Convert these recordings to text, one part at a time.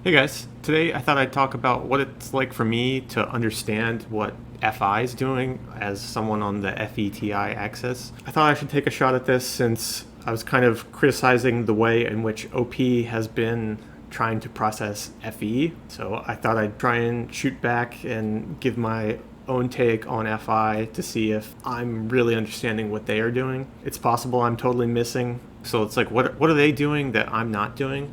Hey guys, today I thought I'd talk about what it's like for me to understand what FI is doing as someone on the FETI axis. I thought I should take a shot at this since I was kind of criticizing the way in which OP has been trying to process FE. So I thought I'd try and shoot back and give my own take on FI to see if I'm really understanding what they are doing. It's possible I'm totally missing. So it's like, what are they doing that I'm not doing?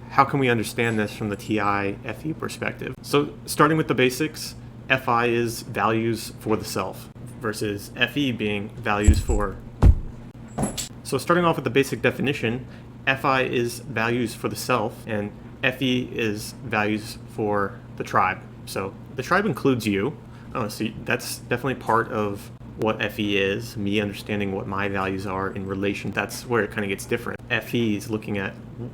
How can we understand this from the TI FE perspective? So starting with the basics, FI is values for the self versus FE being values for. So starting off with the basic definition, FI is values for the self and FE is values for the tribe. So the tribe includes you. So that's definitely part of what FE is, me understanding what my values are in relation. That's where it kind of gets different. FE is looking at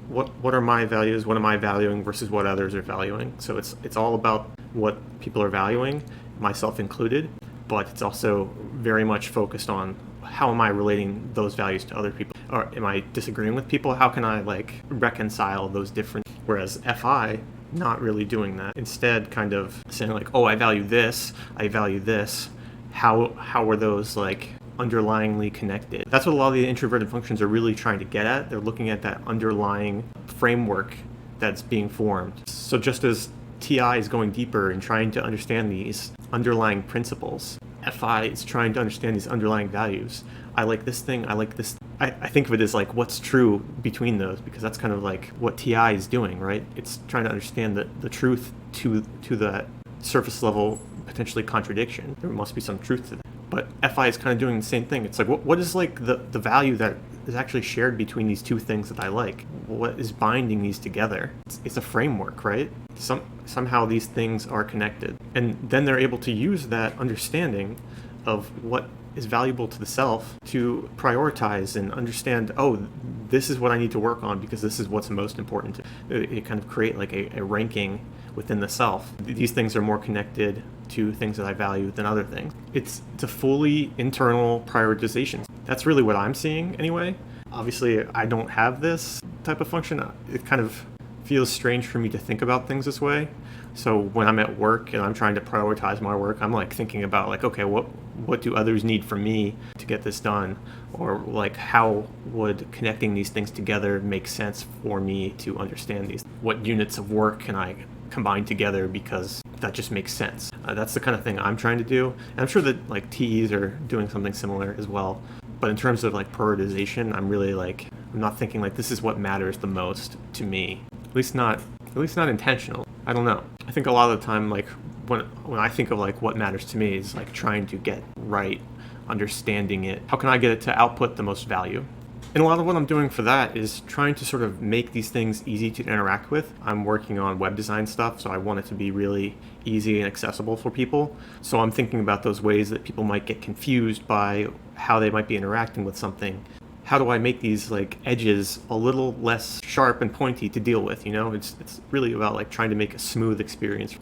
what are my values, what am I valuing versus what others are valuing. So it's all about what people are valuing, myself included, but it's also very much focused on how am I relating those values to other people? Or am I disagreeing with people? How can I reconcile those different? Whereas FI, not really doing that. Instead, kind of saying oh, I value this, I value this. How are those underlyingly connected? That's what a lot of the introverted functions are really trying to get at. They're looking at that underlying framework that's being formed. So just as TI is going deeper and trying to understand these underlying principles, FI is trying to understand these underlying values. I like this thing, I like this. I think of it as what's true between those, because that's kind of what TI is doing, right? It's trying to understand the truth to the surface level potentially contradiction. There must be some truth to that. But FI is kind of doing the same thing. It's what is the value that is actually shared between these two things that I like? What is binding these together? It's a framework, right? Somehow these things are connected. And then they're able to use that understanding of what is valuable to the self to prioritize and understand, this is what I need to work on because this is what's most important. It kind of create a ranking within the self. These things are more connected to things that I value than other things. It's a fully internal prioritization. That's really what I'm seeing anyway. Obviously, I don't have this type of function. It kind of feels strange for me to think about things this way. So when I'm at work and I'm trying to prioritize my work, I'm thinking about okay, what do others need from me to get this done? Or how would connecting these things together make sense for me to understand these? What units of work can I combine together because that just makes sense? That's the kind of thing I'm trying to do. And I'm sure that TEs are doing something similar as well. But in terms of prioritization, I'm really I'm not thinking this is what matters the most to me. At least not intentional. I don't know. I think a lot of the time, when I think of what matters to me is trying to get right, understanding it. How can I get it to output the most value? And a lot of what I'm doing for that is trying to sort of make these things easy to interact with. I'm working on web design stuff, so I want it to be really easy and accessible for people. So I'm thinking about those ways that people might get confused by how they might be interacting with something. How do I make these edges a little less sharp and pointy to deal with? It's really about trying to make a smooth experience.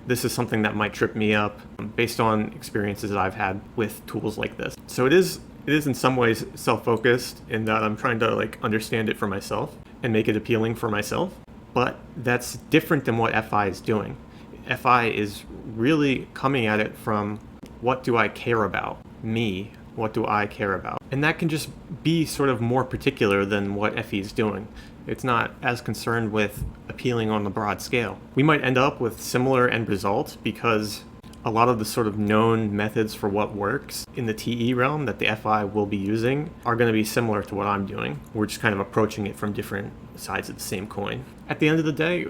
This is something that might trip me up based on experiences that I've had with tools like this. So it is in some ways self-focused in that I'm trying to understand it for myself and make it appealing for myself. But that's different than what FI is doing. FI is really coming at it from what do I care about? Me. What do I care about? And that can just be sort of more particular than what FE is doing. It's not as concerned with appealing on the broad scale. We might end up with similar end results because a lot of the sort of known methods for what works in the TE realm that the FI will be using are going to be similar to what I'm doing. We're just kind of approaching it from different sides of the same coin. At the end of the day,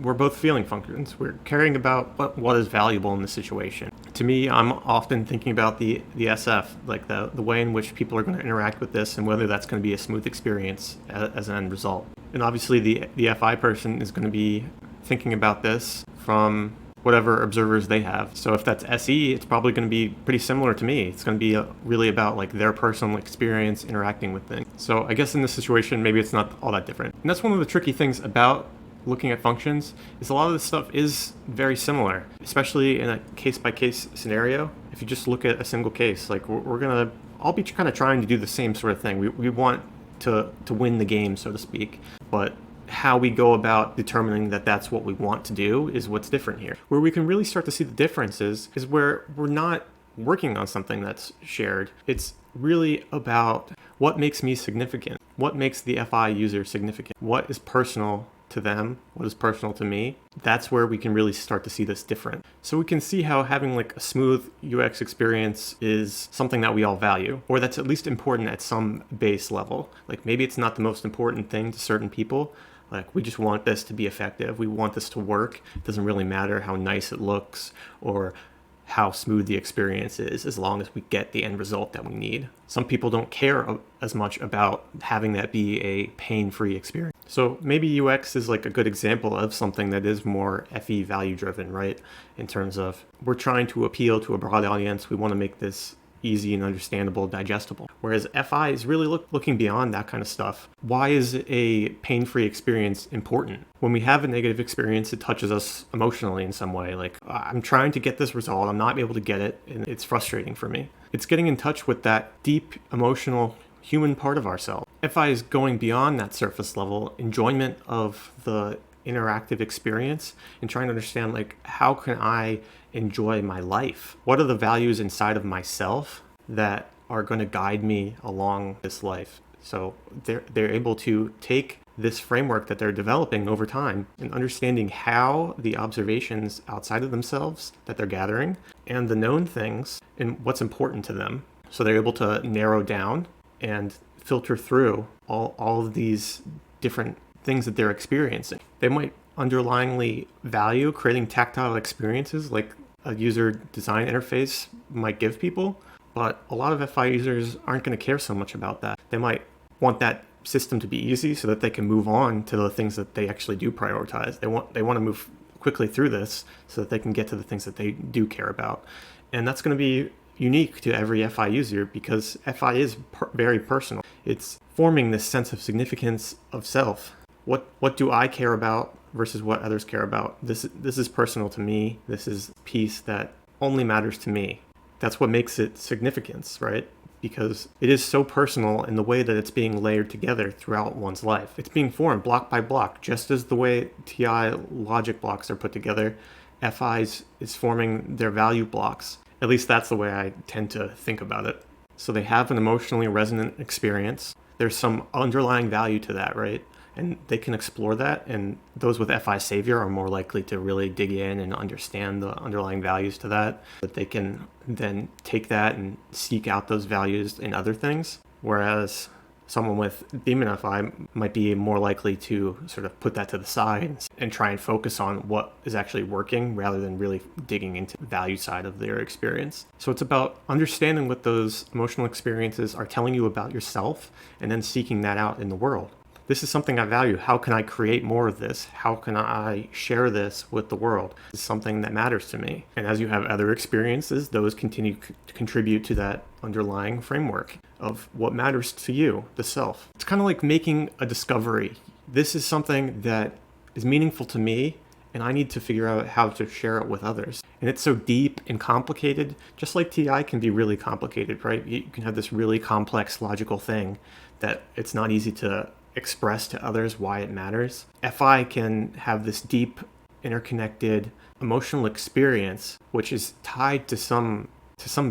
we're both feeling functions. We're caring about what is valuable in the situation. To me, I'm often thinking about the SF, the way in which people are going to interact with this and whether that's going to be a smooth experience as an end result. And obviously the FI person is going to be thinking about this from whatever observers they have. So if that's SE, it's probably going to be pretty similar to me. It's going to be really about their personal experience interacting with things. So I guess in this situation, maybe it's not all that different. And that's one of the tricky things about looking at functions is a lot of this stuff is very similar, especially in a case-by-case scenario. If you just look at a single case, we're going to all be kind of trying to do the same sort of thing. We want to win the game, so to speak. But how we go about determining that that's what we want to do is what's different here. Where we can really start to see the differences is where we're not working on something that's shared. It's really about what makes me significant, what makes the FI user significant, what is personal to them, what is personal to me. That's where we can really start to see this different. So we can see how having like a smooth UX experience is something that we all value, or that's at least important at some base level. Like maybe it's not the most important thing to certain people. Like we just want this to be effective. We want this to work. It doesn't really matter how nice it looks or how smooth the experience is, as long as we get the end result that we need. Some people don't care as much about having that be a pain-free experience. So maybe UX is like a good example of something that is more FE value driven, right? In terms of we're trying to appeal to a broad audience. We want to make this easy and understandable, digestible. Whereas FI is really looking beyond that kind of stuff. Why is a pain-free experience important? When we have a negative experience, it touches us emotionally in some way. Like, I'm trying to get this result, I'm not able to get it, and it's frustrating for me. It's getting in touch with that deep, emotional, human part of ourselves. FI is going beyond that surface level enjoyment of the interactive experience and trying to understand, like, how can I enjoy my life? What are the values inside of myself that are going to guide me along this life? So they're able to take this framework that they're developing over time and understanding how the observations outside of themselves that they're gathering and the known things and what's important to them. So they're able to narrow down and filter through all of these different things that they're experiencing. They might underlyingly value creating tactile experiences like a user design interface might give people, but a lot of FI users aren't going to care so much about that. They might want that system to be easy so that they can move on to the things that they actually do prioritize. They want to move quickly through this so that they can get to the things that they do care about. And that's going to be unique to every FI user because FI is very personal. It's forming this sense of significance of self. What do I care about versus what others care about? This is personal to me. This is a piece that only matters to me. That's what makes it significance, right? Because it is so personal in the way that it's being layered together throughout one's life. It's being formed block by block, just as the way TI logic blocks are put together. FIs is forming their value blocks. At least that's the way I tend to think about it. So they have an emotionally resonant experience. There's some underlying value to that, right? And they can explore that, and those with FI Savior are more likely to really dig in and understand the underlying values to that. But they can then take that and seek out those values in other things, whereas someone with Demon FI might be more likely to sort of put that to the side and try and focus on what is actually working rather than really digging into the value side of their experience. So it's about understanding what those emotional experiences are telling you about yourself and then seeking that out in the world. This is something I value. How can I create more of this? How can I share this with the world? It's something that matters to me. And as you have other experiences, those continue to contribute to that underlying framework of what matters to you, the self. It's kind of like making a discovery. This is something that is meaningful to me, and I need to figure out how to share it with others. And it's so deep and complicated, just like TI can be really complicated, right? You can have this really complex logical thing that it's not easy to express to others why it matters. FI can have this deep, interconnected emotional experience, which is tied to some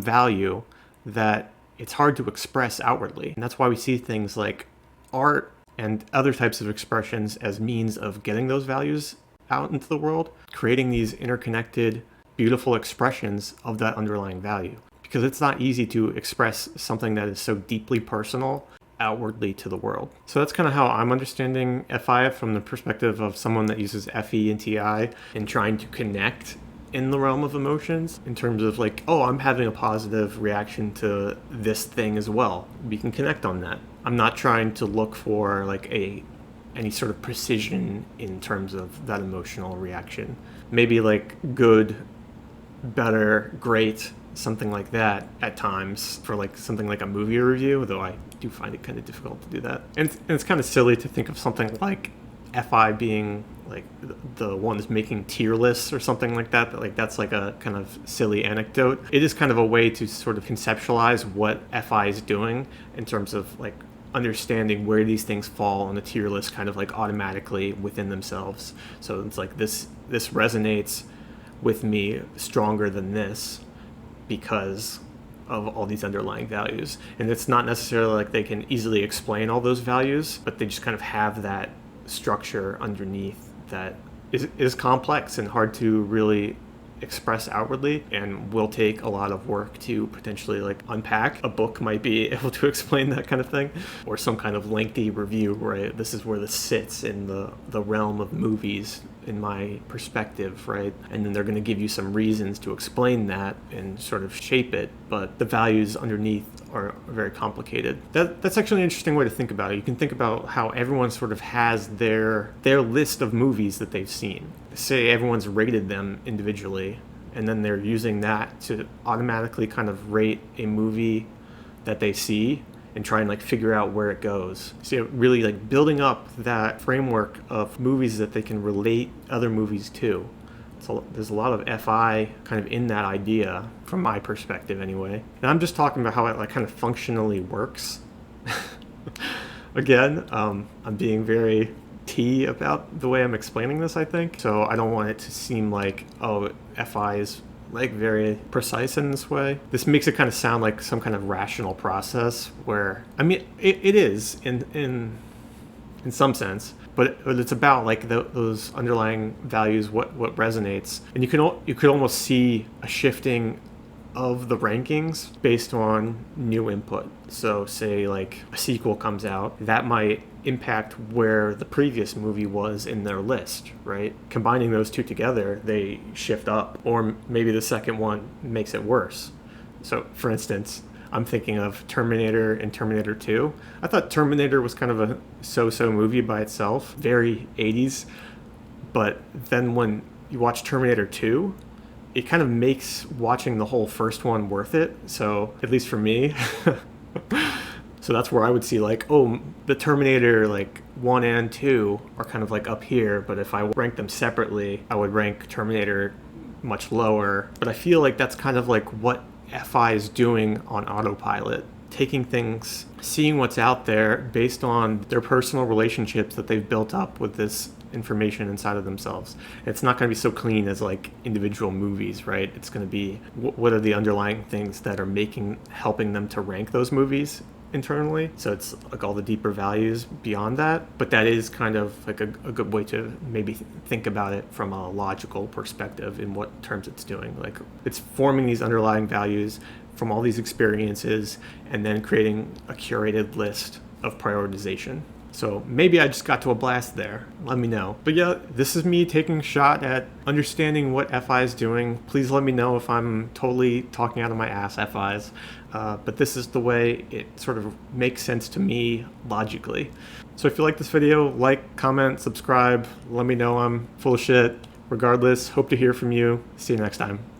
value that it's hard to express outwardly. And that's why we see things like art and other types of expressions as means of getting those values out into the world, creating these interconnected, beautiful expressions of that underlying value. Because it's not easy to express something that is so deeply personal outwardly to the world. So that's kind of how I'm understanding FI from the perspective of someone that uses FE and TI and trying to connect in the realm of emotions in terms of like, oh, I'm having a positive reaction to this thing as well. We can connect on that. I'm not trying to look for like any sort of precision in terms of that emotional reaction. Maybe like good, better, great, something like that at times for like something like a movie review, though I do find it kind of difficult to do that. And it's kind of silly to think of something like FI being like the ones making tier lists or something like that, but like that's like a kind of silly anecdote. It is kind of a way to sort of conceptualize what FI is doing in terms of like understanding where these things fall on the tier list kind of like automatically within themselves. So it's like this resonates with me stronger than this because of all these underlying values. And it's not necessarily like they can easily explain all those values, but they just kind of have that structure underneath that is complex and hard to really express outwardly, and will take a lot of work to potentially like unpack. A book might be able to explain that kind of thing, or some kind of lengthy review where this is where this sits in the realm of movies in my perspective, right? And then they're going to give you some reasons to explain that and sort of shape it, but the values underneath are very complicated. That's actually an interesting way to think about it. You can think about how everyone sort of has their list of movies that they've seen. Say everyone's rated them individually, and then they're using that to automatically kind of rate a movie that they see and try and like figure out where it goes. So really like building up that framework of movies that they can relate other movies to. So there's a lot of FI kind of in that idea from my perspective anyway. And I'm just talking about how it like kind of functionally works. Again, I'm being very T about the way I'm explaining this, I think. So I don't want it to seem like, oh, FI is like very precise in this way. This makes it kind of sound like some kind of rational process where, I mean, it is in some sense, but it's about like those underlying values, what resonates, and you could almost see a shifting of the rankings based on new input. So say like a sequel comes out, that might impact where the previous movie was in their list, right? Combining those two together, they shift up, or maybe the second one makes it worse. So for instance, I'm thinking of Terminator and Terminator 2. I thought Terminator was kind of a so-so movie by itself, very 80s, but then when you watch Terminator 2, it kind of makes watching the whole first one worth it. So at least for me. So that's where I would see like, oh, the Terminator like 1 and 2 are kind of like up here, but if I rank them separately, I would rank Terminator much lower. But I feel like that's kind of like what FI is doing on autopilot, taking things, seeing what's out there based on their personal relationships that they've built up with this information inside of themselves. It's not going to be so clean as like individual movies, right? It's going to be what are the underlying things that are helping them to rank those movies internally. So it's like all the deeper values beyond that, but that is kind of like a good way to maybe think about it from a logical perspective in what terms it's doing. Like it's forming these underlying values from all these experiences and then creating a curated list of prioritization. So maybe I just got to a blast there. Let me know. But yeah, this is me taking a shot at understanding what FI is doing. Please let me know if I'm totally talking out of my ass, FIs. But this is the way it sort of makes sense to me logically. So if you like this video, like, comment, subscribe. Let me know I'm full of shit. Regardless, hope to hear from you. See you next time.